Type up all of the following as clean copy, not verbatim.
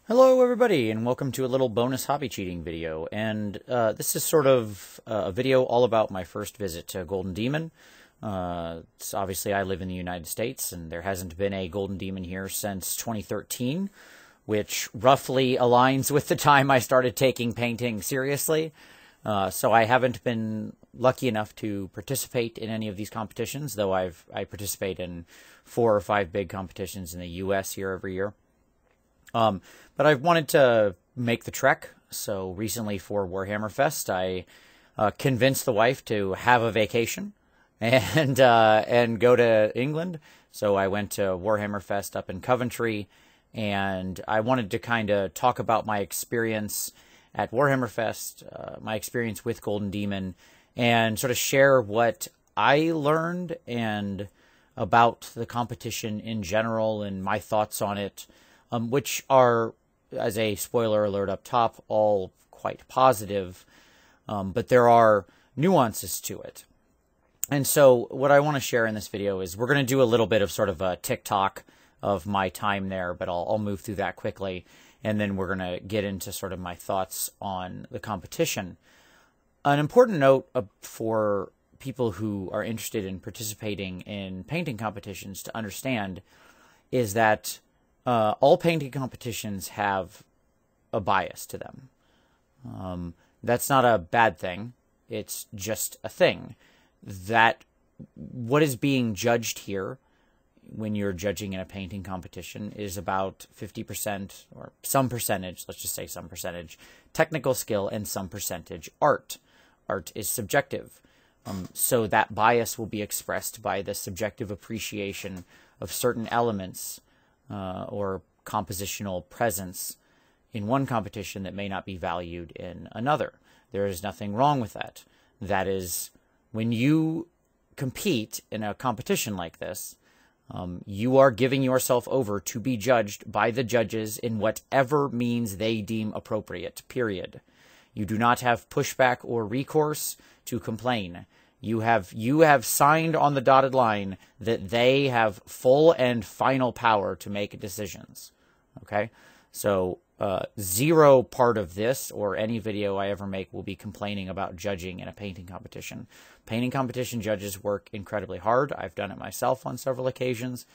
Hello everybody, and welcome to a little bonus hobby cheating video. And this is sort of a video all about my first visit to Golden Demon. Obviously I live in the United States, and there hasn't been a Golden Demon here since 2013, which roughly aligns with the time I started taking painting seriously. So I haven't been lucky enough to participate in any of these competitions, though I participate in 4 or 5 big competitions in the US here every year. But I've wanted to make the trek, so recently for Warhammer Fest, I convinced the wife to have a vacation and go to England. So I went to Warhammer Fest up in Coventry, and I wanted to kind of talk about my experience at Warhammer Fest, my experience with Golden Demon, and sort of share what I learned and about the competition in general and my thoughts on it. Which are, as a spoiler alert up top, all quite positive, but there are nuances to it. And so what I want to share in this video is we're going to do a little bit of sort of a TikTok of my time there, but I'll move through that quickly, and then we're going to get into sort of my thoughts on the competition. An important note for people who are interested in participating in painting competitions to understand is that all painting competitions have a bias to them. That's not a bad thing. It's just a thing. That what is being judged here when you're judging in a painting competition is about 50% or some percentage, let's just say some percentage, technical skill and some percentage art. Art is subjective. So that bias will be expressed by the subjective appreciation of certain elements or compositional presence in one competition that may not be valued in another. There is nothing wrong with that. That is, when you compete in a competition like this, you are giving yourself over to be judged by the judges in whatever means they deem appropriate, period. You do not have pushback or recourse to complain. You have signed on the dotted line that they have full and final power to make decisions. Okay? So, zero part of this or any video I ever make will be complaining about judging in a painting competition. Painting competition judges work incredibly hard. I've done it myself on several occasions.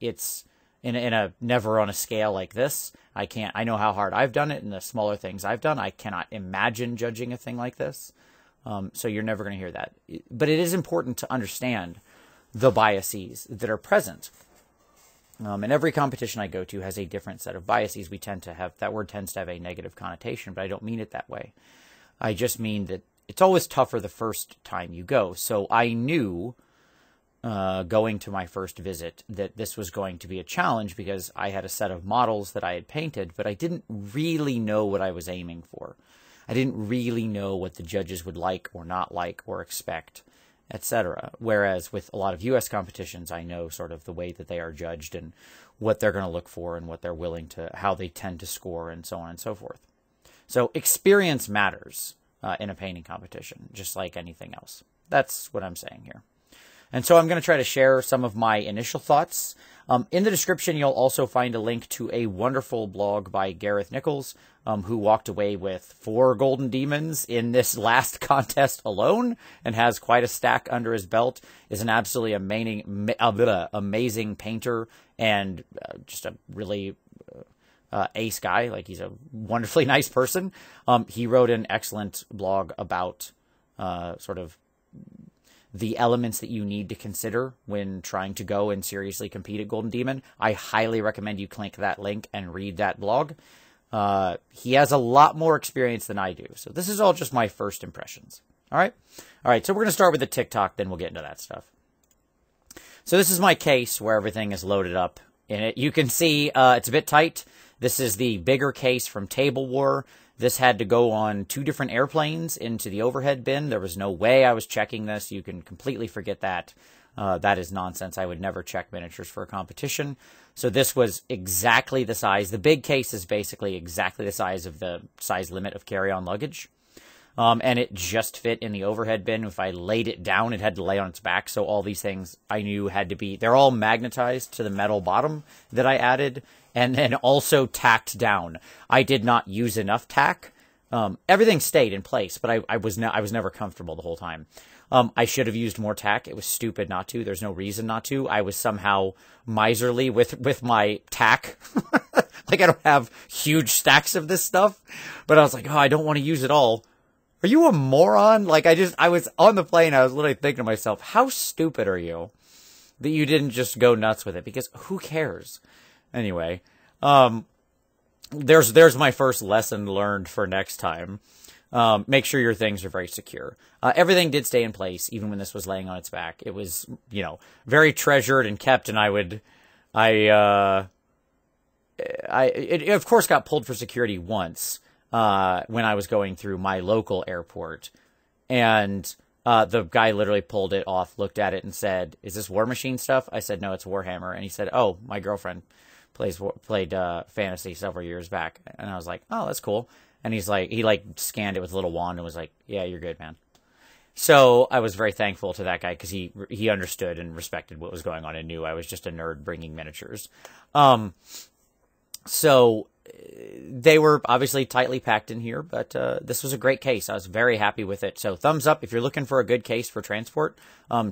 It's in a never on a scale like this. I know how hard I've done it and the smaller things I've done. I cannot imagine judging a thing like this. So you're never going to hear that. But it is important to understand the biases that are present. And every competition I go to has a different set of biases. We tend to have, that word tends to have a negative connotation, but I don't mean it that way. I just mean that it's always tougher the first time you go. So I knew, going to my first visit, that this was going to be a challenge because I had a set of models that I had painted, but I didn't really know what I was aiming for. I didn't really know what the judges would like or not like or expect, etc. Whereas with a lot of U.S. competitions, I know sort of the way that they are judged and what they're going to look for and what they're willing to, how they tend to score and so on and so forth. So experience matters in a painting competition, just like anything else. That's what I'm saying here. And so I'm going to try to share some of my initial thoughts. In the description, you'll also find a link to a wonderful blog by Gareth Nichols, who walked away with 4 Golden Demons in this last contest alone and has quite a stack under his belt, is an absolutely amazing painter and just a really ace guy. Like, he's a wonderfully nice person. He wrote an excellent blog about sort of the elements that you need to consider when trying to go and seriously compete at Golden Demon. I highly recommend you click that link and read that blog. He has a lot more experience than I do, so this is all just my first impressions. All right? All right, so we're going to start with the TikTok, then we'll get into that stuff. So this is my case where everything is loaded up in it. You can see it's a bit tight. This is the bigger case from Table War. This had to go on 2 different airplanes into the overhead bin. There was no way I was checking this. You can completely forget that. That is nonsense. I would never check miniatures for a competition. So this was exactly the size. The big case is basically exactly the size of the size limit of carry-on luggage. And it just fit in the overhead bin. If I laid it down, it had to lay on its back. So all these things I knew had to be, they're all magnetized to the metal bottom that I added. and then also tacked down. I did not use enough tack. Everything stayed in place, but I was never comfortable the whole time. I should have used more tack. It was stupid not to. There's no reason not to. I was somehow miserly with my tack. Like, I don't have huge stacks of this stuff, but I was like, oh, I don't want to use it all. Are you a moron? Like, I was on the plane. I was literally thinking to myself, how stupid are you that you didn't just go nuts with it? Because who cares? Anyway, there's my first lesson learned for next time. Make sure your things are very secure. Everything did stay in place, even when this was laying on its back. It was, very treasured and kept, and it of course got pulled for security once, when I was going through my local airport, and, the guy literally pulled it off, looked at it and said, "Is this War Machine stuff?" I said, "No, it's Warhammer." And he said, "Oh, my girlfriend played Fantasy several years back." And I was like, "Oh, that's cool." And he's like, he scanned it with a little wand and was like, "Yeah, you're good, man." So I was very thankful to that guy because he understood and respected what was going on and knew I was just a nerd bringing miniatures. So they were obviously tightly packed in here, but this was a great case. I was very happy with it. So thumbs up if you're looking for a good case for transport.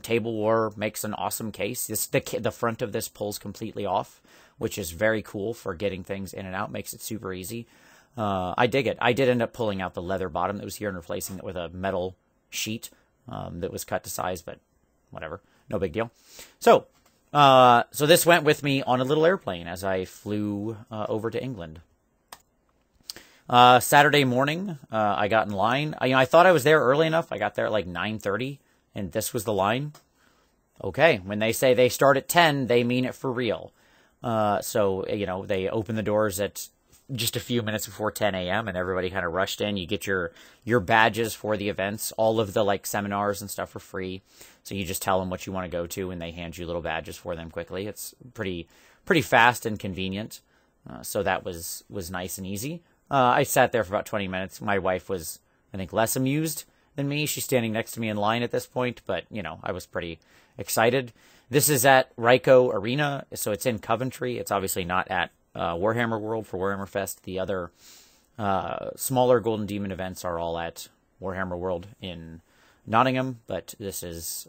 Table War makes an awesome case. The front of this pulls completely off, which is very cool for getting things in and out. Makes it super easy. I dig it. I did end up pulling out the leather bottom that was here and replacing it with a metal sheet that was cut to size, but whatever. No big deal. So this went with me on a little airplane as I flew over to England. Saturday morning, I got in line. I thought I was there early enough. I got there at like 9:30, and this was the line. Okay, when they say they start at 10, they mean it for real. So they open the doors at just a few minutes before 10 a.m. and everybody kind of rushed in. You get your badges for the events. All of the seminars and stuff are free. So you just tell them what you want to go to and they hand you little badges for them quickly. It's pretty fast and convenient. So that was nice and easy. I sat there for about 20 minutes. My wife was, I think, less amused than me. She's standing next to me in line at this point, but I was pretty excited. This is at Ryko Arena, so it's in Coventry. It's obviously not at Warhammer World for Warhammer Fest. The other smaller Golden Demon events are all at Warhammer World in Nottingham, but this is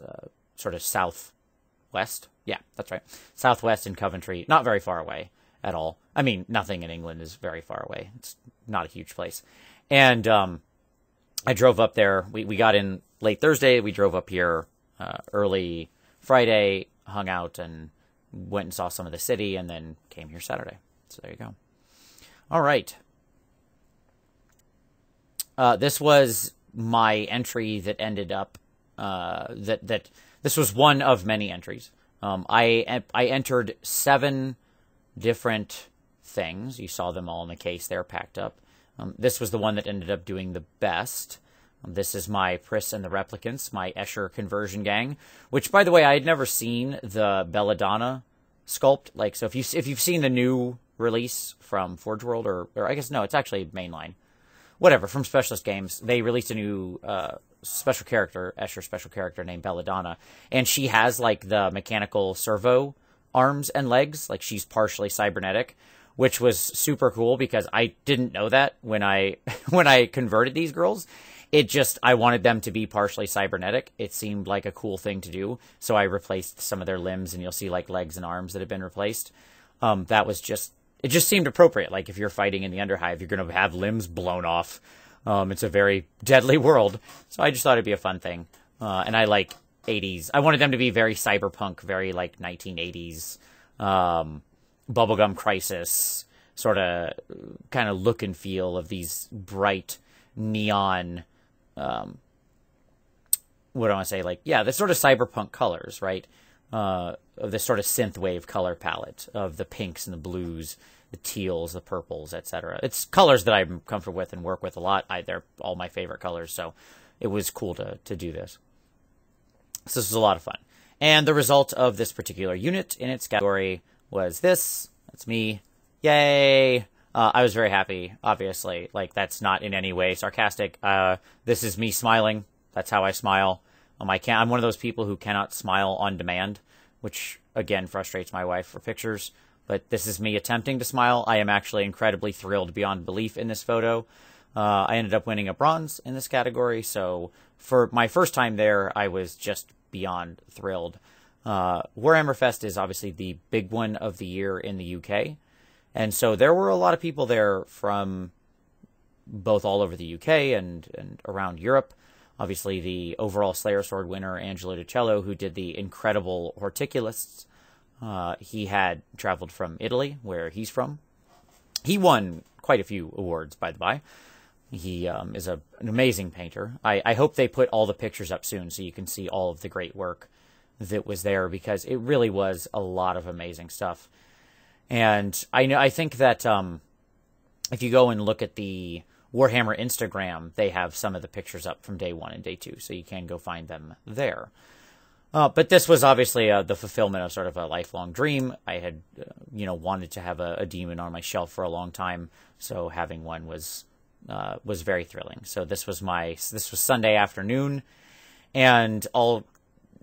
sort of southwest. Yeah, that's right. Southwest in Coventry. Not very far away at all. I mean, nothing in England is very far away. It's not a huge place. And I drove up there. We got in late Thursday. We drove up here early Friday, hung out, and went and saw some of the city, and then came here Saturday. So there you go. All right. This was my entry that ended up that this was one of many entries. I entered 7 different things. You saw them all in the case there packed up. This was the one that ended up doing the best. This is my Priss and the Replicants, my Escher conversion gang, which, by the way, I had never seen the Belladonna sculpt. So if you've seen the new release from Forge World, or I guess no, it's actually mainline. Whatever, from Specialist Games, they released a new special character, Escher special character named Belladonna, and she has the mechanical servo arms and legs, she's partially cybernetic, which was super cool because I didn't know that when I converted these girls. I wanted them to be partially cybernetic. It seemed like a cool thing to do, so I replaced some of their limbs, and you'll see legs and arms that have been replaced. It just seemed appropriate. If you're fighting in the Underhive, you're going to have limbs blown off. It's a very deadly world, so I just thought it'd be a fun thing. And I like 80s. I wanted them to be very cyberpunk, very 1980s, Bubblegum Crisis, sort of kind of look and feel of these bright neon, what do I want to say? The sort of cyberpunk colors, right? Of this sort of synthwave color palette of the pinks and the blues, the teals, the purples, etc. It's colors that I'm comfortable with and work with a lot. They're all my favorite colors, so it was cool to do this. So this was a lot of fun. And the result of this particular unit in its category was this. That's me. Yay! I was very happy, obviously. That's not in any way sarcastic. This is me smiling. That's how I smile. I'm one of those people who cannot smile on demand, which, again, frustrates my wife for pictures. but this is me attempting to smile. I am actually incredibly thrilled beyond belief in this photo. I ended up winning a bronze in this category, so for my first time there, I was just beyond thrilled. Warhammer Fest is obviously the big one of the year in the UK, and so there were a lot of people there from both all over the UK and around Europe. Obviously, the overall Slayer Sword winner, Angelo DiCello, who did the incredible Horticulists, he had traveled from Italy, where he's from. He won quite a few awards, by the by. He is an amazing painter. I hope they put all the pictures up soon so you can see all of the great work that was there, because it really was a lot of amazing stuff. And I think that if you go and look at the Warhammer Instagram, they have some of the pictures up from day 1 and day 2, so you can go find them there. But this was obviously the fulfillment of sort of a lifelong dream. I had, wanted to have a demon on my shelf for a long time, so having one was very thrilling. So this was Sunday afternoon, and I'll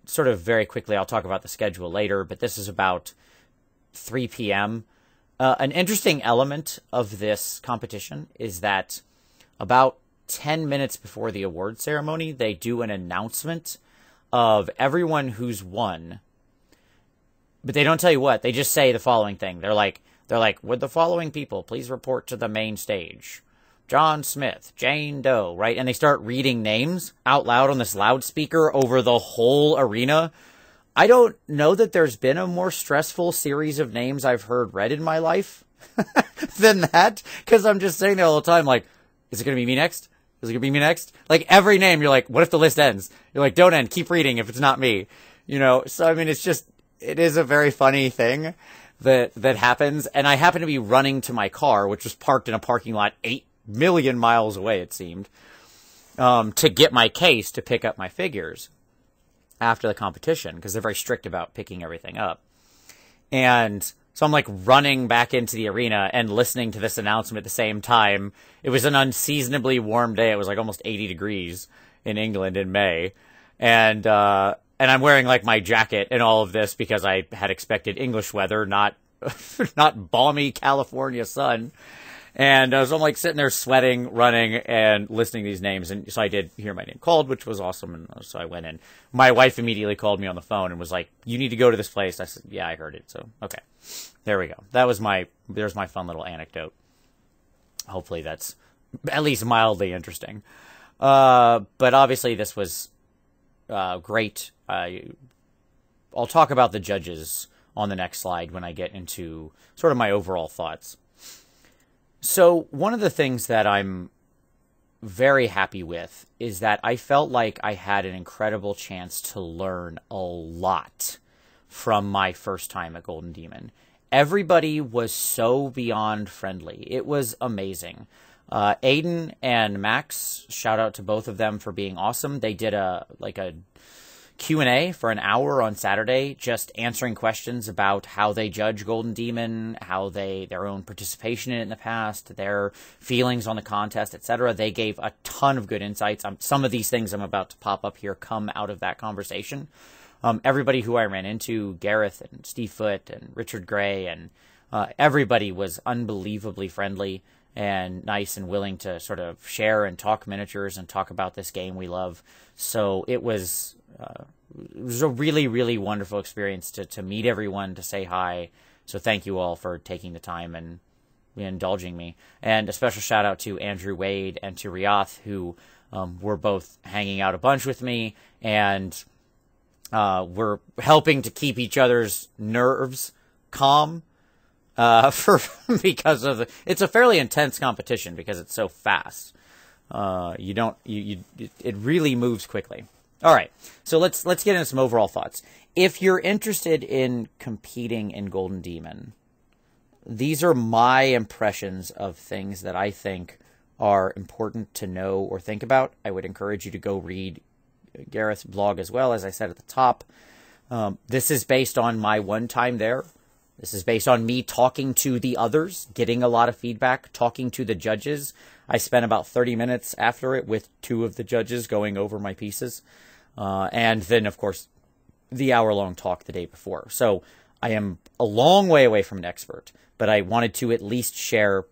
sort of very quickly, I'll talk about the schedule later, but this is about 3 p.m. An interesting element of this competition is that about 10 minutes before the award ceremony, they do an announcement of everyone who's won, but they don't tell you what. They just say the following thing. They're like, would the following people please report to the main stage? John Smith, Jane Doe, right? And they start reading names out loud on this loudspeaker over the whole arena. I don't know that there's been a more stressful series of names I've heard read in my life than that, because I'm just sitting there all the time like, is it going to be me next? Is it going to be me next? Like, every name, you're like, what if the list ends? You're like, don't end, keep reading if it's not me. So I mean, it is a very funny thing that happens. And I happen to be running to my car, which was parked in a parking lot 8 million miles away, it seemed, to get my case to pick up my figures after the competition, because they're very strict about picking everything up. And so I'm like running back into the arena and listening to this announcement at the same time. It was an unseasonably warm day. It was like almost 80 degrees in England in May. And I'm wearing like my jacket and all of this because I had expected English weather, not balmy California sun. And so I'm like sitting there sweating, running, and listening to these names. And so I did hear my name called, which was awesome. And so I went in. My wife immediately called me on the phone and was like, you need to go to this place. I said, yeah, I heard it. So, okay. There we go. There's my fun little anecdote. Hopefully that's at least mildly interesting. But obviously this was great. I'll talk about the judges on the next slide when I get into sort of my overall thoughts. So one of the things that I'm very happy with is that I felt like I had an incredible chance to learn a lot from my first time at Golden Demon. Everybody was so beyond friendly. It was amazing. Aiden and Max, shout out to both of them for being awesome. They did a Q&A for an hour on Saturday, just answering questions about how they judge Golden Demon, their own participation in it in the past, their feelings on the contest, etc. They gave a ton of good insights. Some of these things I'm about to pop up here come out of that conversation. Everybody who I ran into, Gareth and Steve Foote and Richard Gray, and everybody was unbelievably friendly and nice and willing to sort of share and talk miniatures and talk about this game we love. So it was a really, really wonderful experience to meet everyone, to say hi. So thank you all for taking the time and indulging me. And a special shout out to Andrew Wade and to Riyadh, who were both hanging out a bunch with me and were helping to keep each other's nerves calm. Because it's a fairly intense competition because it's so fast. It really moves quickly. All right, so let's get into some overall thoughts. If you're interested in competing in Golden Demon, these are my impressions of things that I think are important to know or think about. I would encourage you to go read Gareth's blog as well, as I said at the top. This is based on my one time there. This is based on me talking to the others, getting a lot of feedback, talking to the judges. I spent about 30 minutes after it with 2 of the judges going over my pieces. And then, of course, the hour-long talk the day before. So I am a long way away from an expert, but I wanted to at least share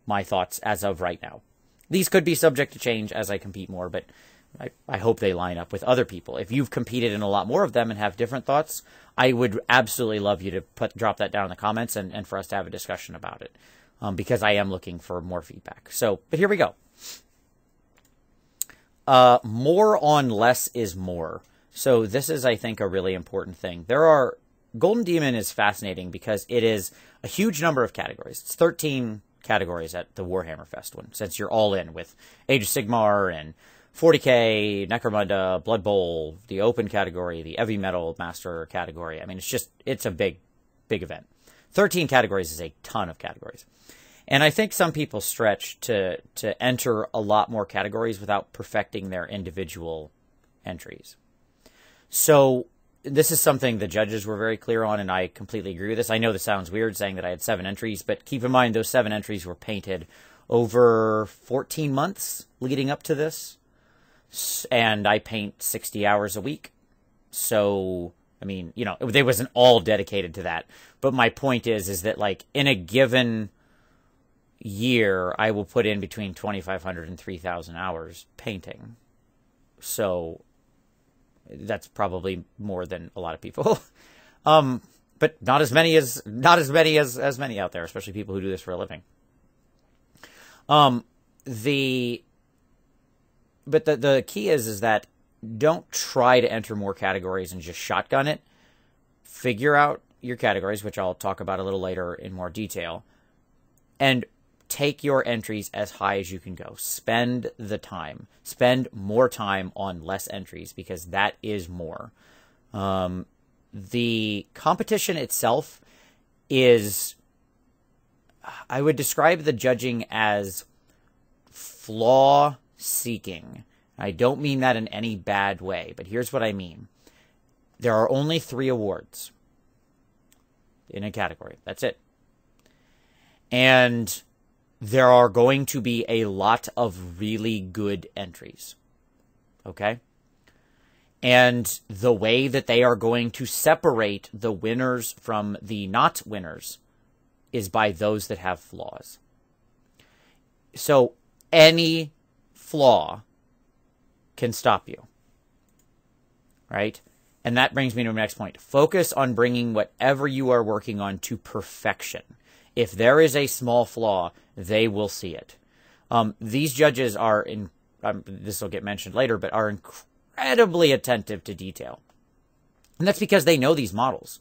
my thoughts as of right now. These could be subject to change as I compete more, but I hope they line up with other people. If you've competed in a lot more of them and have different thoughts, I would absolutely love you to drop that down in the comments and for us to have a discussion about it, because I am looking for more feedback. So, but here we go. More on less is more. So this is, I think, a really important thing. Golden Demon is fascinating because it is a huge number of categories. It's 13 categories at the Warhammer Fest one, since you're all in with Age of Sigmar and 40k, Necromunda, Blood Bowl, the open category, the Heavy Metal Master category. I mean, it's a big event. 13 categories is a ton of categories. And I think some people stretch to enter a lot more categories without perfecting their individual entries. So this is something the judges were very clear on, and I completely agree with this. I know this sounds weird saying that I had 7 entries, but keep in mind those 7 entries were painted over 14 months leading up to this. And I paint 60 hours a week. So, I mean, you know, they wasn't all dedicated to that. But my point is that, like, in a given year, I will put in between 2,500 and 3,000 hours painting. So that's probably more than a lot of people. But not as many as many out there, especially people who do this for a living. But the key is that don't try to enter more categories and just shotgun it. Figure out your categories, which I'll talk about a little later in more detail, and take your entries as high as you can go. Spend the time. Spend more time on less entries, because that is more. The competition itself is, I would describe the judging as flaw-seeking. I don't mean that in any bad way, but here's what I mean. There are only 3 awards in a category. That's it. And there are going to be a lot of really good entries. Okay? And the way that they are going to separate the winners from the not winners is by those that have flaws. So any flaw can stop you. Right? And that brings me to my next point. Focus on bringing whatever you are working on to perfection. If there is a small flaw, they will see it. These judges are, this will get mentioned later, but are incredibly attentive to detail. And that's because they know these models.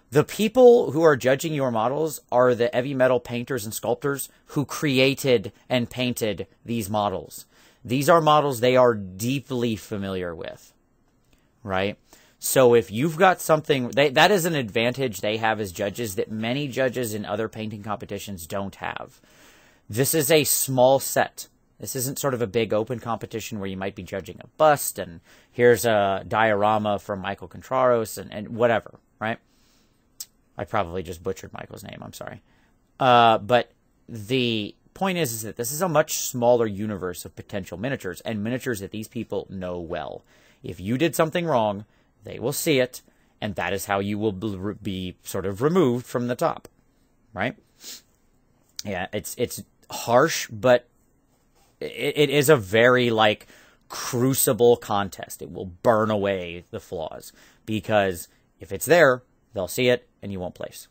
The people who are judging your models are the heavy metal painters and sculptors who created and painted these models. These are models they are deeply familiar with, right? So if you've got something, that is an advantage they have as judges that many judges in other painting competitions don't have. This is a small set. This isn't sort of a big open competition where you might be judging a bust and here's a diorama from Michael Contraros and whatever, right? I probably just butchered Michael's name. I'm sorry. But the point is that this is a much smaller universe of potential miniatures, and miniatures that these people know well. If you did something wrong, they will see it, and that is how you will be sort of removed from the top, right? Yeah, it's harsh, but it is a very, like, crucible contest. It will burn away the flaws, because if it's there, they'll see it, and you won't place.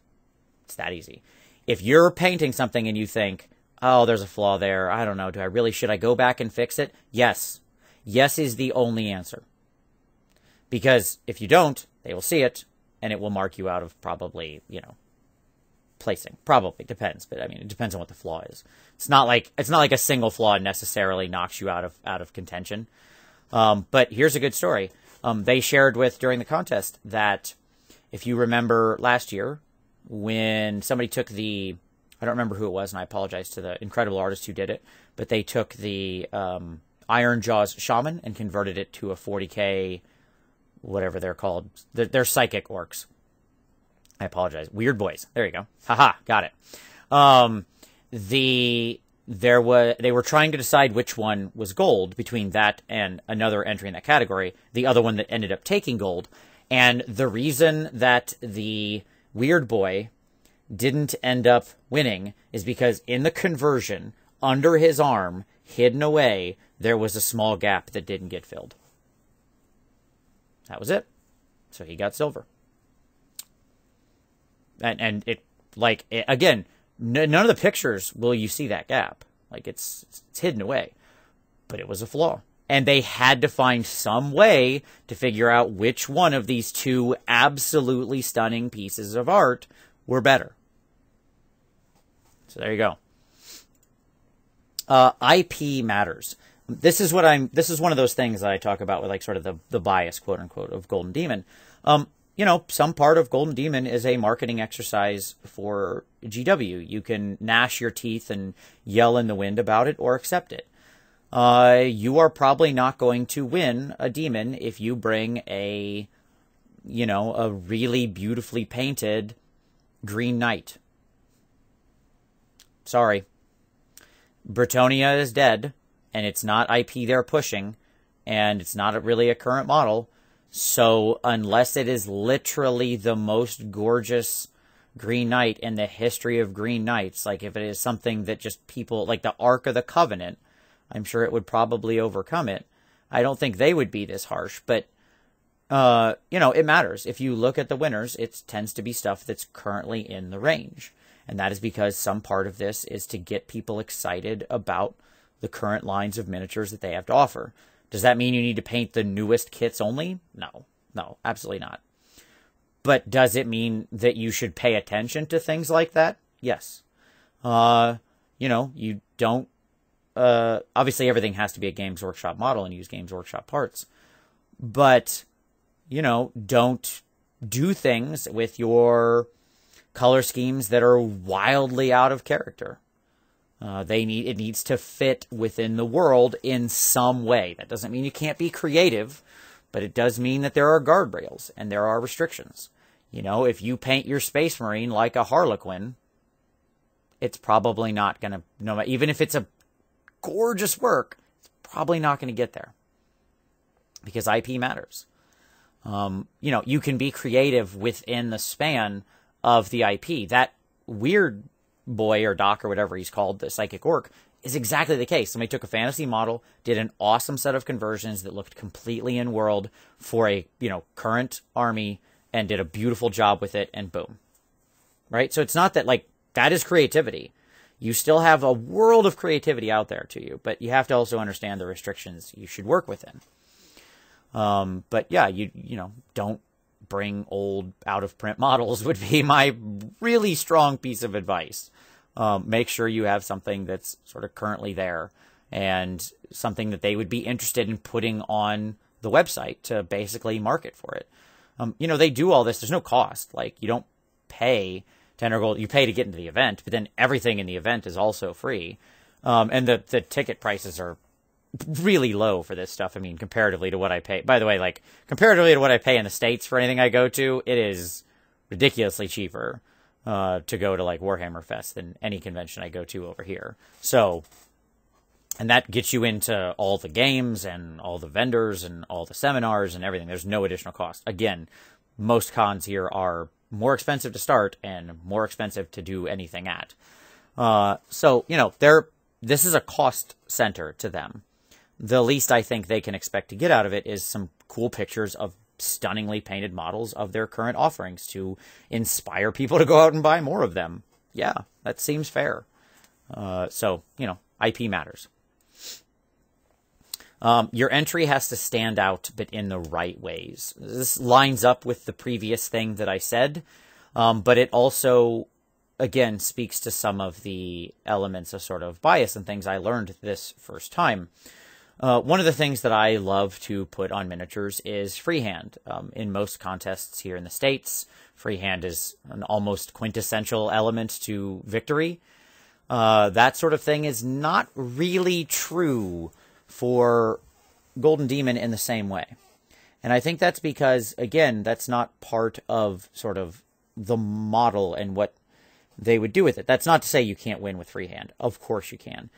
It's that easy. If you're painting something and you think, oh, there's a flaw there, I don't know, should I go back and fix it? Yes. Yes is the only answer. Because if you don't, they will see it, and it will mark you out of probably, placing. Probably. Depends. But, I mean, it depends on what the flaw is. It's not like a single flaw necessarily knocks you out of contention. But here's a good story. They shared during the contest that if you remember last year, when somebody took I don't remember who it was, and I apologize to the incredible artist who did it, but they took the Iron Jaws Shaman and converted it to a 40k, whatever they're called. They're psychic orcs. I apologize. Weird boys. There you go. Haha, got it. They were trying to decide which one was gold between that and another entry in that category, the other one that ended up taking gold. And the reason that the Weird Boy didn't end up winning is because in the conversion, under his arm, hidden away, there was a small gap that didn't get filled. That was it. So he got silver. And it, like, again, none of the pictures will you see that gap. Like, it's hidden away. But it was a flaw. And they had to find some way to figure out which one of these two absolutely stunning pieces of art were better. So there you go. IP matters. This is one of those things that I talk about with, like, sort of the bias, quote unquote, of Golden Demon. You know, some part of Golden Demon is a marketing exercise for GW. You can gnash your teeth and yell in the wind about it or accept it. You are probably not going to win a demon if you bring a really beautifully painted Green Knight. Sorry. Bretonia is dead, and it's not IP they're pushing, and it's not really a current model. So unless it is literally the most gorgeous Green Knight in the history of Green Knights, like if it is something that just people, like the Ark of the Covenant, I'm sure it would probably overcome it. I don't think they would be this harsh, but, it matters. If you look at the winners, it tends to be stuff that's currently in the range. And that is because some part of this is to get people excited about the current lines of miniatures that they have to offer. Does that mean you need to paint the newest kits only? No, absolutely not. But does it mean that you should pay attention to things like that? Yes. You don't, obviously everything has to be a Games Workshop model and use Games Workshop parts. But, don't do things with your color schemes that are wildly out of character. It needs to fit within the world in some way. That doesn't mean you can't be creative, but it does mean that there are guardrails and there are restrictions. If you paint your Space Marine like a Harlequin, it's probably not going to, even if it's a gorgeous work, it's probably not going to get there because IP matters. You can be creative within the span of the IP. That Weird Boy or Doc or whatever he's called, the Psychic Orc, is exactly the case. Somebody took a fantasy model, did an awesome set of conversions that looked completely in world for a, current army and did a beautiful job with it, and boom. Right? So it's not that, like, that is creativity. You still have a world of creativity out there to you, but you have to also understand the restrictions you should work within. But yeah, don't bring old out-of-print models would be my really strong piece of advice. Make sure you have something that's sort of currently there and something that they would be interested in putting on the website to basically market for it. They do all this. There's no cost. Like, you don't pay 10 or gold. You pay to get into the event, but then everything in the event is also free. And the ticket prices are really low for this stuff. I mean, comparatively to what I pay. By the way, like, comparatively to what I pay in the States for anything I go to, it is ridiculously cheaper to go to, like, Warhammer Fest than any convention I go to over here. So, and that gets you into all the games and all the vendors and all the seminars and everything. There's no additional cost. Again, most cons here are more expensive to start and more expensive to do anything at. So, this is a cost center to them. The least I think they can expect to get out of it is some cool pictures of stunningly painted models of their current offerings to inspire people to go out and buy more of them. Yeah, that seems fair. So, IP matters. Your entry has to stand out, but in the right ways. This lines up with the previous thing that I said, but it also, again, speaks to some of the elements of sort of bias and things I learned this first time. One of the things that I love to put on miniatures is freehand. In most contests here in the States, freehand is an almost quintessential element to victory. That sort of thing is not really true for Golden Demon in the same way. And I think that's because, again, that's not part of sort of the model and what they would do with it. That's not to say you can't win with freehand. Of course you can.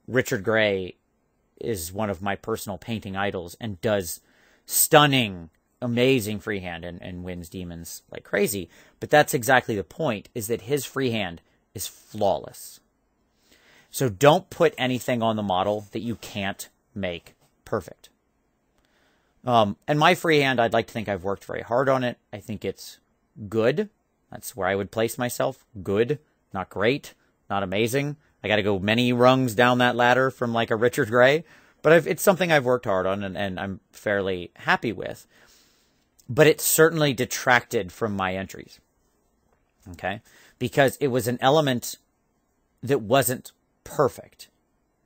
Richard Gray is one of my personal painting idols and does stunning amazing freehand and wins demons like crazy. But that's exactly the point, is that his freehand is flawless. So don't put anything on the model that you can't make perfect. And my freehand, I'd like to think I've worked very hard on it. I think it's good. That's where I would place myself. Good, not great, not amazing. I got to go many rungs down that ladder from like a Richard Gray. But it's something I've worked hard on and I'm fairly happy with. But it certainly detracted from my entries. Okay? Because it was an element that wasn't perfect.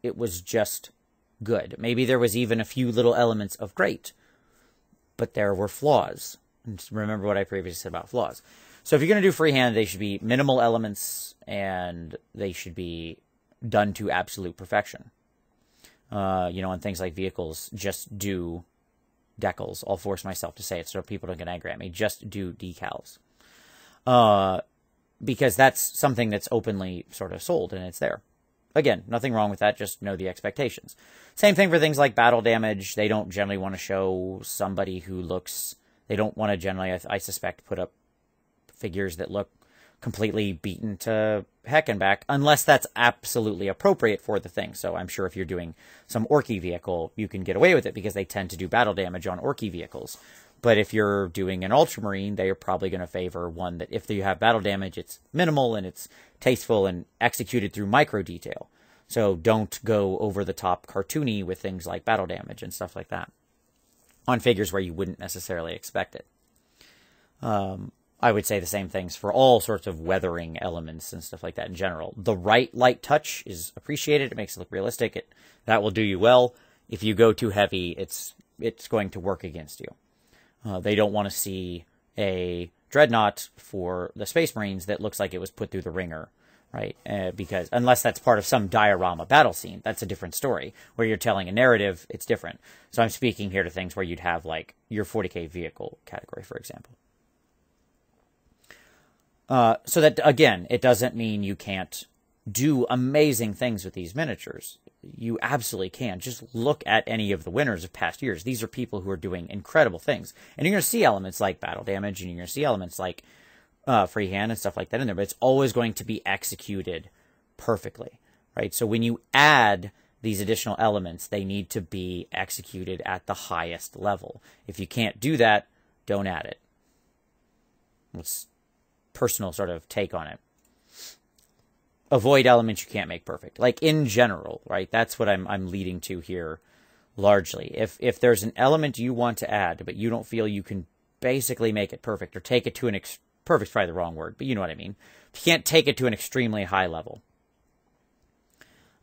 It was just good. Maybe there was even a few little elements of great. But there were flaws. And remember what I previously said about flaws. So if you're going to do freehand, they should be minimal elements and they should be done to absolute perfection. On things like vehicles, just do decals. I'll force myself to say it so people don't get angry at me. Just do decals. Because that's something that's openly sort of sold and it's there. Again, nothing wrong with that. Just know the expectations. Same thing for things like battle damage. They don't generally want to show somebody who looks... They don't want to generally, I suspect, put up figures that look completely beaten to heck and back, unless that's absolutely appropriate for the thing. So I'm sure if you're doing some Orky vehicle, you can get away with it because they tend to do battle damage on Orky vehicles. But if you're doing an Ultramarine, they are probably going to favor one that if you have battle damage, it's minimal and it's tasteful and executed through micro detail. So don't go over the top cartoony with things like battle damage and stuff like that on figures where you wouldn't necessarily expect it. I would say the same things for all sorts of weathering elements and stuff like that in general. The right light touch is appreciated. It makes it look realistic. That will do you well. If you go too heavy, it's going to work against you. They don't want to see a dreadnought for the Space Marines that looks like it was put through the ringer, right? Because unless that's part of some diorama battle scene, that's a different story. Where you're telling a narrative, it's different. So I'm speaking here to things where you'd have like your 40K vehicle category, for example. So that, again, it doesn't mean you can't do amazing things with these miniatures. You absolutely can. Just look at any of the winners of past years. These are people who are doing incredible things. And you're going to see elements like battle damage, and you're going to see elements like freehand and stuff like that in there. But it's always going to be executed perfectly, right? So when you add these additional elements, they need to be executed at the highest level. If you can't do that, don't add it. Let's personal sort of take on it. Avoid elements you can't make perfect. Like in general, right? That's what I'm leading to here largely. If there's an element you want to add, but you don't feel you can basically make it perfect or take it to an perfect's probably the wrong word, but you know what I mean. If you can't take it to an extremely high level,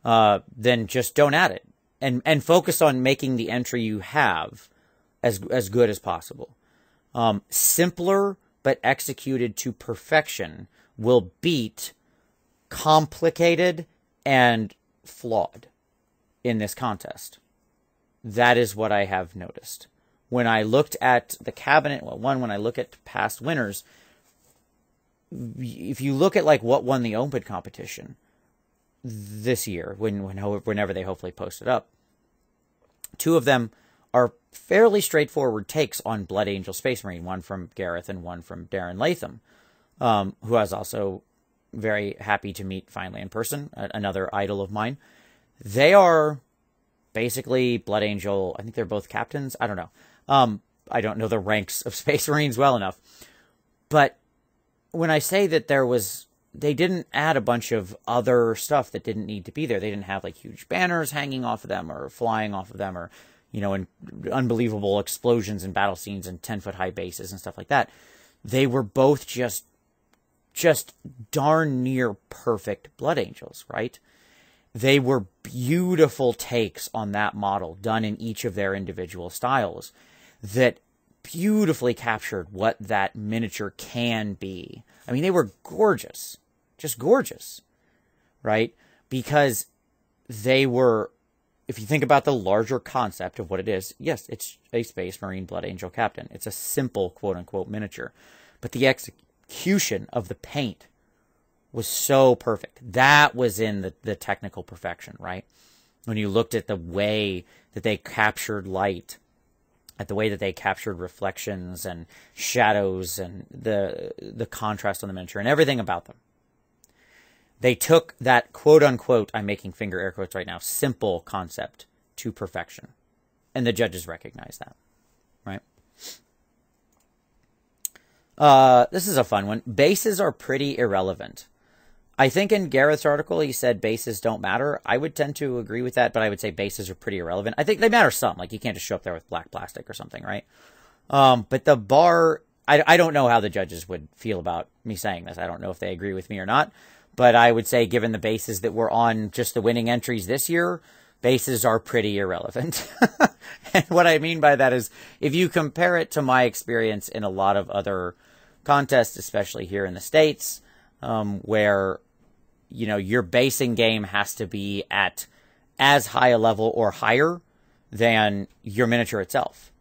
then just don't add it. And focus on making the entry you have as good as possible. Simpler but executed to perfection will beat complicated and flawed in this contest. That is what I have noticed. When I looked at the cabinet, when I look at past winners, if you look at like what won the open competition this year, whenever they hopefully post it up, two of them are fairly straightforward takes on Blood Angel Space Marine, one from Gareth and one from Darren Latham, who I was also very happy to meet finally in person, another idol of mine. They are basically Blood Angel. I think they're both captains. I don't know. I don't know the ranks of Space Marines well enough. But when I say that they didn't add a bunch of other stuff that didn't need to be there. They didn't have like huge banners hanging off of them or flying off of them or, and unbelievable explosions and battle scenes and 10-foot high bases and stuff like that. They were both just darn near perfect Blood Angels, right? They were beautiful takes on that model done in each of their individual styles that beautifully captured what that miniature can be. I mean, they were gorgeous, just gorgeous, right? Because they were, if you think about the larger concept of what it is, yes, it's a Space Marine Blood Angel Captain. It's a simple, quote-unquote, miniature. But the execution of the paint was so perfect. That was in the technical perfection, right? When you looked at the way that they captured light at the way that they captured reflections and shadows and the contrast on the miniature and everything about them. They took that quote-unquote, I'm making finger air quotes right now, simple concept to perfection. And the judges recognize that, right? This is a fun one. Bases are pretty irrelevant. I think in Gareth's article, he said bases don't matter. I would tend to agree with that, but I would say bases are pretty irrelevant. I think they matter some. Like, you can't just show up there with black plastic or something, right? But the bar, I don't know how the judges would feel about me saying this. I don't know if they agree with me or not. But I would say, given the bases that were on just the winning entries this year, bases are pretty irrelevant. And what I mean by that is, if you compare it to my experience in a lot of other contests, especially here in the States, where, you know, your basing game has to be at as high a level or higher than your miniature itself.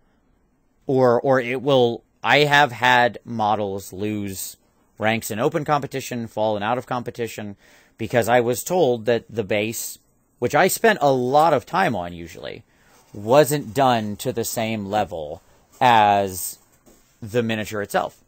Or it will, I have had models lose ranks in open competition, fallen out of competition, because I was told that the base, which I spent a lot of time on usually, wasn't done to the same level as the miniature itself.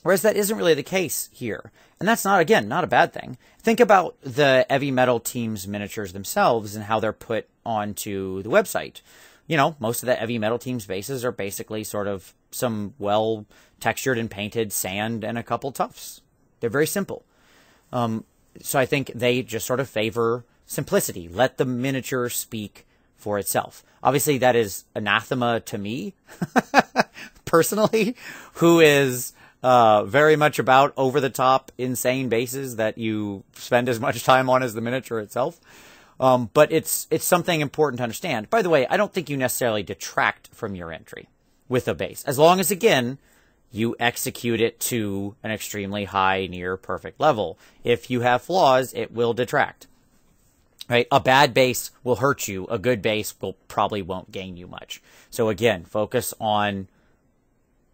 Whereas that isn't really the case here. And that's not, again, not a bad thing. Think about the Heavy Metal team's miniatures themselves and how they're put onto the website. You know, most of the Heavy Metal team's bases are basically sort of some well-textured and painted sand and a couple tufts. They're very simple. So I think they just sort of favor simplicity. Let the miniature speak for itself. Obviously, that is anathema to me, personally, who is very much about over-the-top, insane bases that you spend as much time on as the miniature itself. But it's something important to understand. By the way, I don't think you necessarily detract from your entry with a base. As long as, again, you execute it to an extremely high, near-perfect level. If you have flaws, it will detract. Right? A bad base will hurt you. A good base probably won't gain you much. So again, focus on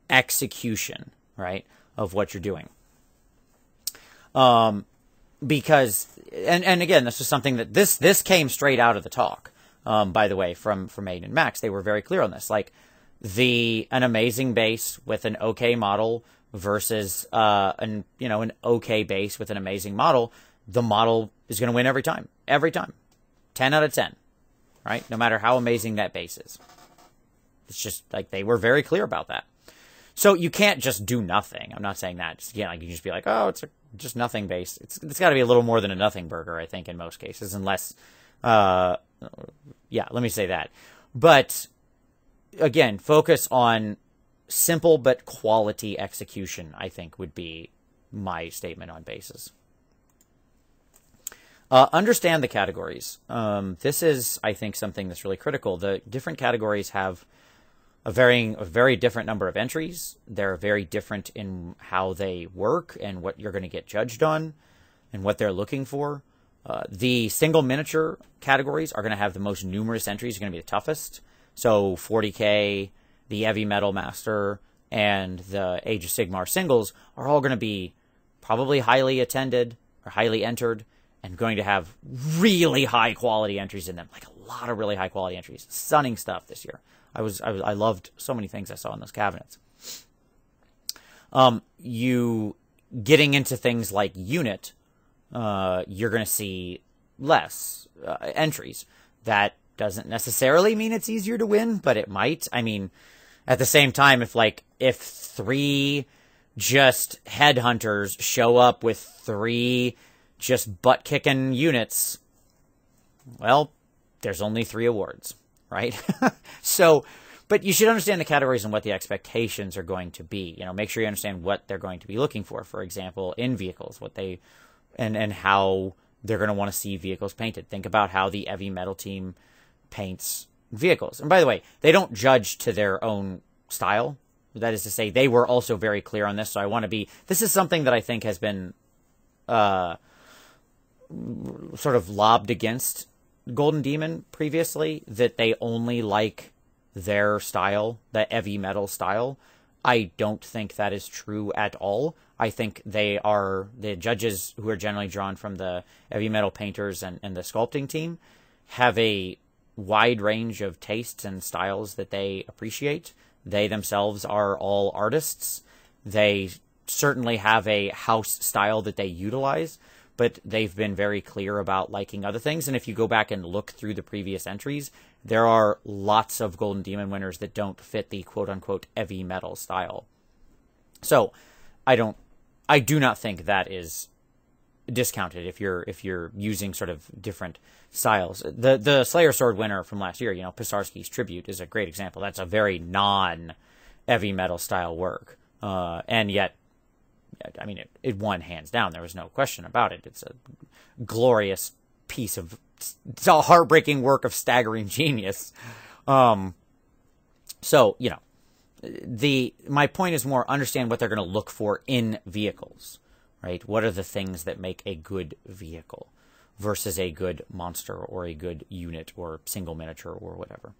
execution, right, of what you're doing. Because, and again, this is something that this came straight out of the talk, by the way, from Aiden and Max. They were very clear on this. Like, an amazing base with an okay model versus an okay base with an amazing model, the model is going to win every time. Every time. 10 out of 10. Right? No matter how amazing that base is. It's just, like, they were very clear about that. So you can't just do nothing. I'm not saying that. Just, again, like, you just be like, oh, it's just nothing base. It's got to be a little more than a nothing burger, I think, in most cases. Unless, yeah, let me say that. But, again, focus on simple but quality execution, I think, would be my statement on bases. Understand the categories. This is, I think, something that's really critical. The different categories have a very different number of entries. They're very different in how they work and what you're going to get judged on and what they're looking for. The single miniature categories are going to have the most numerous entries, are going to be the toughest. So 40K, the Heavy Metal Master, and the Age of Sigmar singles are all going to be probably highly attended or highly entered and going to have really high quality entries in them. Like a lot of really high quality entries. Stunning stuff this year. I loved so many things I saw in those cabinets. You getting into things like unit, you're going to see less entries. That doesn't necessarily mean it's easier to win, but it might. I mean, at the same time, if 3 just headhunters show up with 3 just butt-kicking units, well, there's only 3 awards, right? So, but you should understand the categories and what the expectations are going to be. You know, make sure you understand what they're going to be looking for. For example, in vehicles, what they and how they're going to want to see vehicles painted. Think about how the Heavy Metal team paints vehicles. And by the way, they don't judge to their own style. That is to say, they were also very clear on this. So I want to be. This is something that I think has been sort of lobbed against Golden Demon previously, that they only like their style, the Heavy Metal style. I don't think that is true at all. I think they are, the judges who are generally drawn from the Heavy Metal painters and the sculpting team have a wide range of tastes and styles that they appreciate. They themselves are all artists. They certainly have a house style that they utilize, but they've been very clear about liking other things. And if you go back and look through the previous entries, there are lots of Golden Demon winners that don't fit the quote-unquote heavy metal style. So I do not think that is discounted if you're using sort of different styles. The Slayer Sword winner from last year, Pisarski's Tribute, is a great example. That's a very non-heavy metal style work. And yet, I mean, it won hands down. There was no question about it. It's a glorious piece of, it's a heartbreaking work of staggering genius. So, my point is more understand what they're going to look for in vehicles, right? What are the things that make a good vehicle versus a good monster or a good unit or single miniature or whatever.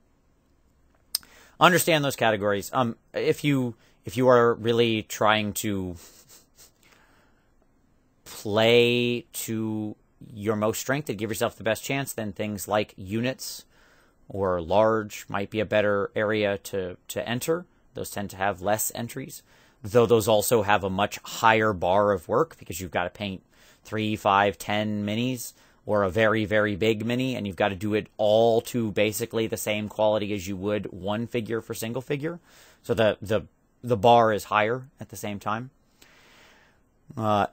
Understand those categories. If you are really trying to play to your most strength and give yourself the best chance, then things like units or large might be a better area to enter. Those tend to have less entries, though those also have a much higher bar of work because you've got to paint 3, 5, 10 minis or a very, very big mini, and you've got to do it all to basically the same quality as you would one figure for single figure. So the bar is higher at the same time. And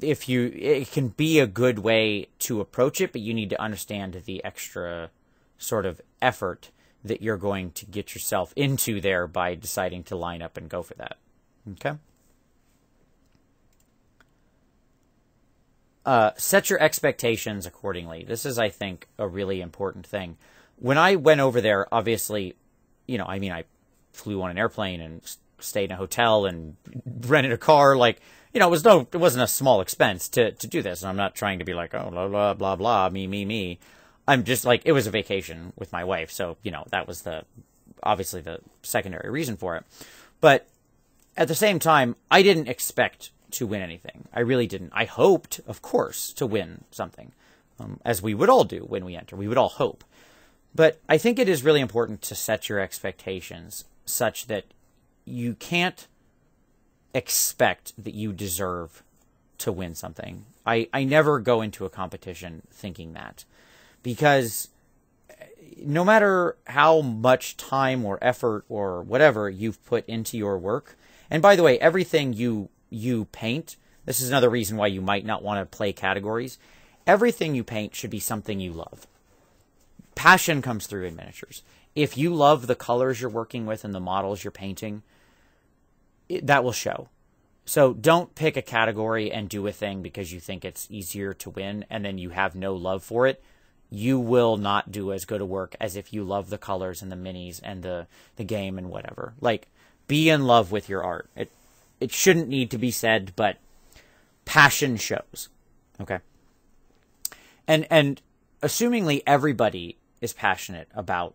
it can be a good way to approach it, but you need to understand the extra sort of effort that you're going to get yourself into there by deciding to line up and go for that. Okay? Set your expectations accordingly. This is, I think, a really important thing. When I went over there, obviously, I flew on an airplane and stayed in a hotel and rented a car. It wasn't a small expense to do this. And I'm not trying to be like, oh, blah, blah, blah, blah, me. I'm just like, it was a vacation with my wife. So, that was obviously the secondary reason for it. But at the same time, I didn't expect to win anything. I really didn't. I hoped, of course, to win something, as we would all do when we enter. We would all hope. But I think it is really important to set your expectations such that you can't expect that you deserve to win something. I never go into a competition thinking that, because no matter how much time or effort or whatever you've put into your work, and by the way, everything you paint, this is another reason why you might not want to play categories, everything you paint should be something you love. Passion comes through in miniatures. If you love the colors you're working with and the models you're painting, that will show. So don't pick a category and do a thing because you think it's easier to win and then you have no love for it. You will not do as good a work as if you love the colors and the minis and the game and whatever. Be in love with your art. It shouldn't need to be said, but passion shows. Okay? And assumingly everybody is passionate about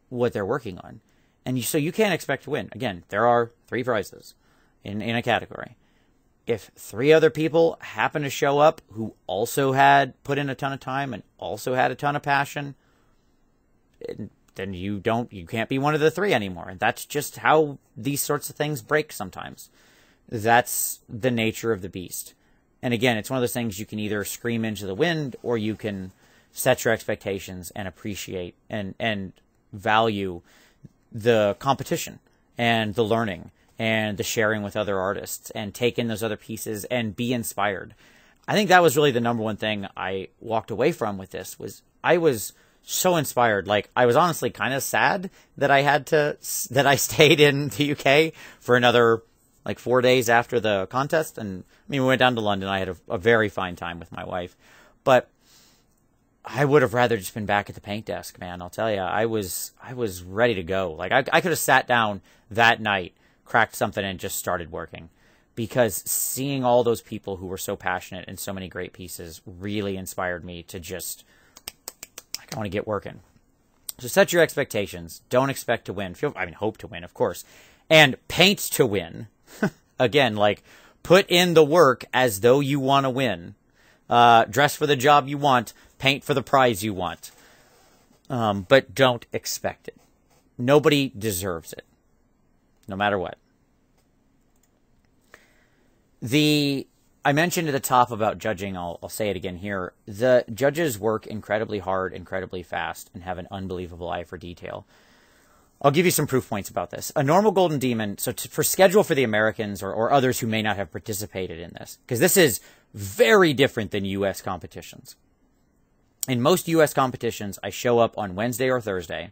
what they're working on. And so you can't expect to win. Again, there are 3 prizes in a category. If 3 other people happen to show up who also had put in a ton of time and also had a ton of passion, then you can't be one of the 3 anymore. And that's just how these sorts of things break sometimes. That's the nature of the beast. And again, it's one of those things you can either scream into the wind or you can set your expectations and appreciate and value the competition and the learning and the sharing with other artists and take in those other pieces and be inspired. I think that was really the number one thing I walked away from with this. Was I was so inspired. I was honestly kind of sad that I stayed in the UK for another 4 days after the contest. And we went down to London. I had a very fine time with my wife, but I would have rather just been back at the paint desk, man. I'll tell you, I was ready to go. I could have sat down that night, cracked something, and just started working, because seeing all those people who were so passionate and so many great pieces really inspired me to just, I want to get working. So set your expectations. Don't expect to win. Hope to win, of course, and paint to win. Again, put in the work as though you want to win. Dress for the job you want. Paint for the prize you want. But don't expect it. Nobody deserves it. No matter what. I mentioned at the top about judging, I'll say it again here. The judges work incredibly hard, incredibly fast, and have an unbelievable eye for detail. I'll give you some proof points about this. A normal Golden Demon, so for schedule for the Americans or others who may not have participated in this, because this is very different than U.S. competitions. In most U.S. competitions, I show up on Wednesday or Thursday.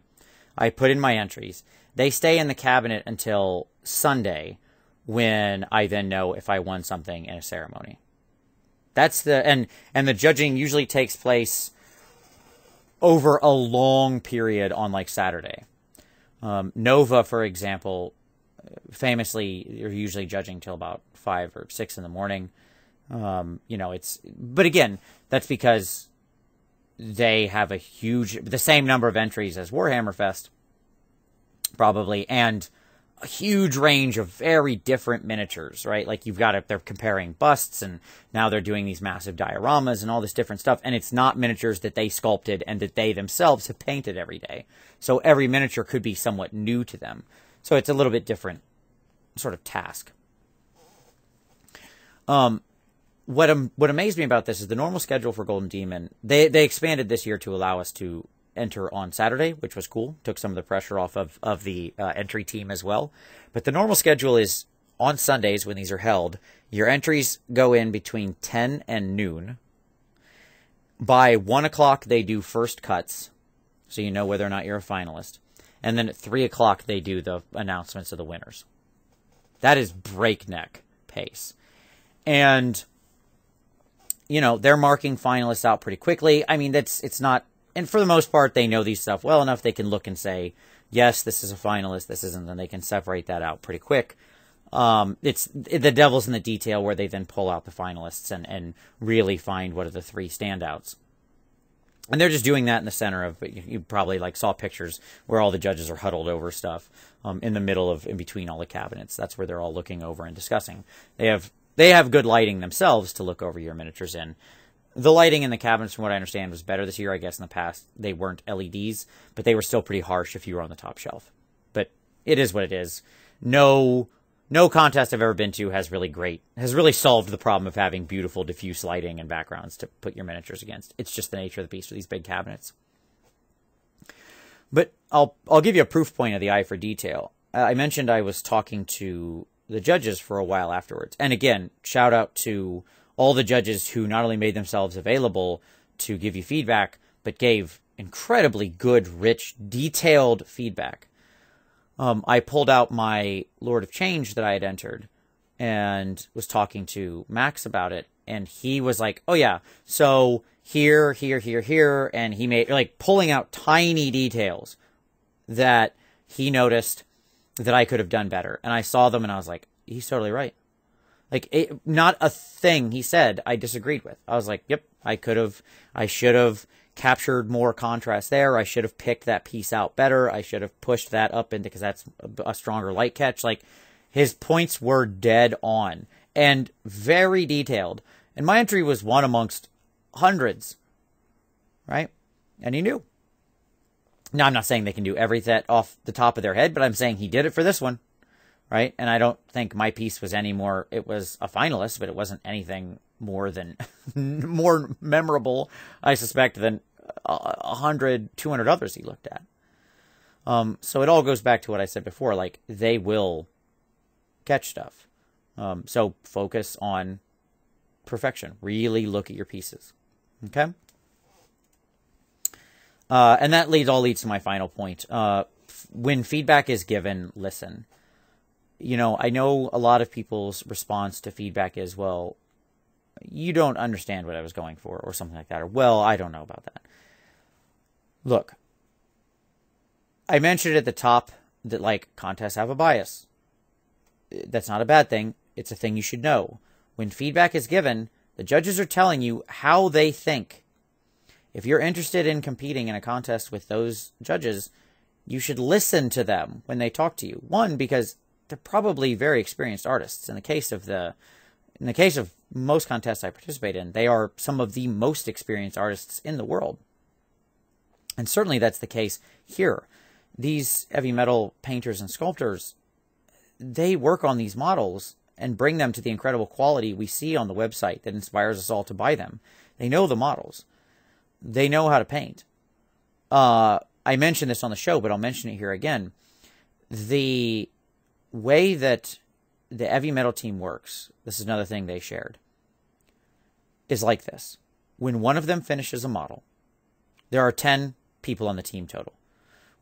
I put in my entries. They stay in the cabinet until Sunday, when I then know if I won something in a ceremony. That's and the judging usually takes place over a long period on like Saturday. Nova, for example, famously, you're usually judging till about 5 or 6 in the morning. But again, that's because they have the same number of entries as Warhammer Fest, probably, and a huge range of very different miniatures, right? Like they're comparing busts, and now they're doing these massive dioramas and all this different stuff. And it's not miniatures that they sculpted and that they themselves have painted every day. So every miniature could be somewhat new to them. So it's a little bit different sort of task. What amazed me about this is the normal schedule for Golden Demon. They expanded this year to allow us to enter on Saturday, which was cool. Took some of the pressure off of the entry team as well. But the normal schedule is on Sundays when these are held. Your entries go in between 10 and noon. By 1 o'clock, they do first cuts, so you know whether or not you're a finalist. And then at 3 o'clock, they do the announcements of the winners. That is breakneck pace. And, they're marking finalists out pretty quickly. I mean, it's not... And for the most part, they know these stuff well enough they can look and say, yes, this is a finalist, this isn't, and they can separate that out pretty quick. It's the devil's in the detail where they then pull out the finalists and really find what are the 3 standouts. And they're just doing that in the center of, you probably saw pictures where all the judges are huddled over stuff in the middle in between all the cabinets. That's where they're all looking over and discussing. They have good lighting themselves to look over your miniatures in. The lighting in the cabinets, from what I understand, was better this year. I guess in the past they weren't LEDs, but they were still pretty harsh if you were on the top shelf. But it is what it is. No contest I've ever been to has really solved the problem of having beautiful diffuse lighting and backgrounds to put your miniatures against. It's just the nature of the beast with these big cabinets. But I'll give you a proof point of the eye for detail. I mentioned I was talking to the judges for a while afterwards. And again, shout out to all the judges who not only made themselves available to give you feedback, but gave incredibly good, rich, detailed feedback. I pulled out my Lord of Change that I had entered and was talking to Max about it. And he was like, oh yeah, so here, and he made, pulling out tiny details that he noticed that I could have done better. And I saw them and I was like, he's totally right. Not a thing he said I disagreed with. I was like, yep, I should have captured more contrast there. I should have picked that piece out better. I should have pushed that up because that's a stronger light catch. His points were dead on and very detailed. And my entry was one amongst hundreds, right? And he knew. Now, I'm not saying they can do everything off the top of their head, but I'm saying he did it for this one. Right? And I don't think my piece was it was a finalist, but it wasn't anything more memorable, I suspect, than 100, 200 others he looked at. So it all goes back to what I said before, they will catch stuff. So focus on perfection. Really look at your pieces. Okay? And that leads to my final point. When feedback is given, listen. I know a lot of people's response to feedback is, well, you don't understand what I was going for, or something like that. Or, well, I don't know about that. Look, I mentioned at the top that, contests have a bias. That's not a bad thing. It's a thing you should know. When feedback is given, the judges are telling you how they think. If you're interested in competing in a contest with those judges, you should listen to them when they talk to you. One, because they're probably very experienced artists. In the case of the in the case of most contests I participate in, they are some of the most experienced artists in the world. And certainly that's the case here. These heavy metal painters and sculptors, they work on these models and bring them to the incredible quality we see on the website that inspires us all to buy them. They know the models. They know how to paint. I mentioned this on the show, but I'll mention it here again. The way that the heavy metal team works, this is another thing they shared, is like this. When one of them finishes a model, there are 10 people on the team total.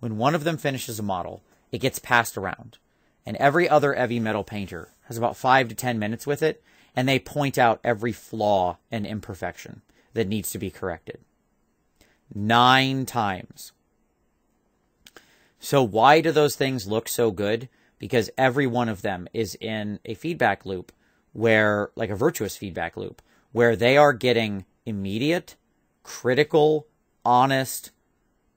When one of them finishes a model, it gets passed around. And every other heavy metal painter has about 5 to 10 minutes with it, and they point out every flaw and imperfection that needs to be corrected. 9 times. So why do those things look so good? Because every one of them is in a feedback loop where, like a virtuous feedback loop, where they are getting immediate, critical, honest,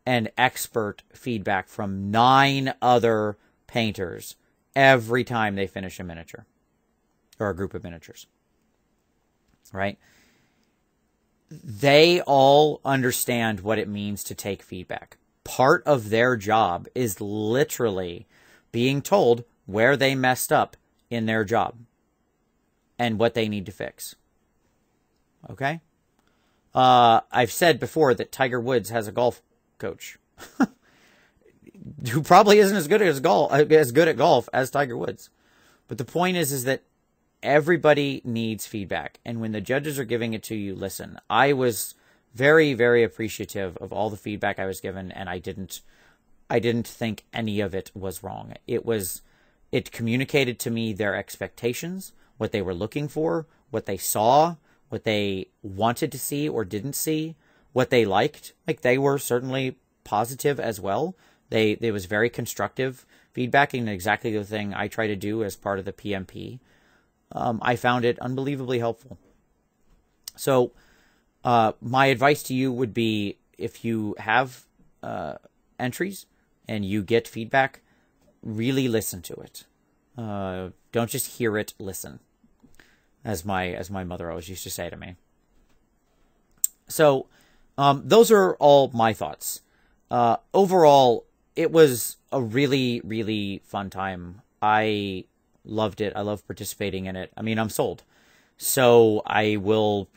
and expert feedback from 9 other painters every time they finish a miniature or a group of miniatures, right? They all understand what it means to take feedback. Part of their job is literally being told where they messed up in their job and what they need to fix. Okay? I've said before that Tiger Woods has a golf coach who probably isn't as good at golf as Tiger Woods. But the point is that everybody needs feedback. And when the judges are giving it to you, listen. I was very, very appreciative of all the feedback I was given, and I didn't think any of it was wrong. It communicated to me their expectations, what they were looking for, what they saw, what they wanted to see or didn't see, what they liked. Like, they were certainly positive as well. There was very constructive feedback, and exactly the thing I try to do as part of the PMP. I found it unbelievably helpful. So my advice to you would be, if you have entries and you get feedback, really listen to it. Don't just hear it, listen, as my mother always used to say to me. So those are all my thoughts. Overall, it was a really, really fun time. I loved it. I love participating in it. I mean, I'm sold. So I will,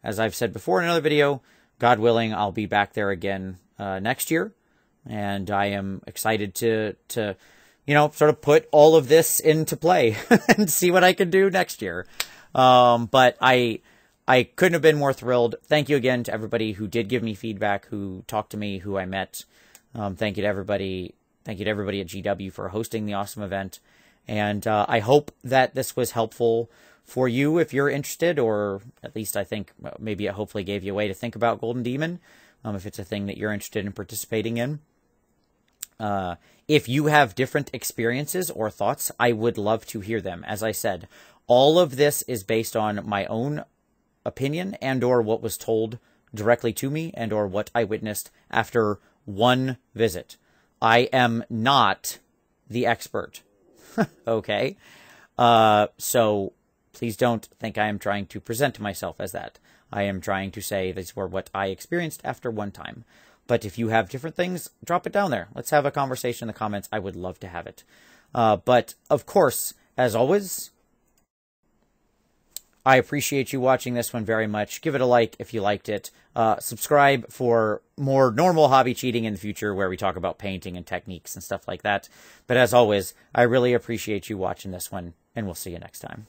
as I've said before in another video, God willing, I'll be back there again next year. And I am excited to sort of put all of this into play and see what I can do next year. But I couldn't have been more thrilled. Thank you again to everybody who did give me feedback, who talked to me, who I met. Thank you to everybody. Thank you to everybody at GW for hosting the awesome event. And I hope that this was helpful for you if you're interested, or at least I think maybe it hopefully gave you a way to think about Golden Demon, if it's a thing that you're interested in participating in. If you have different experiences or thoughts, I would love to hear them. As I said, all of this is based on my own opinion and or what was told directly to me and or what I witnessed after one visit. I am not the expert. Okay? So please don't think I am trying to present myself as that. I am trying to say these were what I experienced after one time. But if you have different things, drop it down there. Let's have a conversation in the comments. I would love to have it. But, of course, as always, I appreciate you watching this one very much. Give it a like if you liked it. Subscribe for more normal hobby cheating in the future, where we talk about painting and techniques and stuff like that. But as always, I really appreciate you watching this one, and we'll see you next time.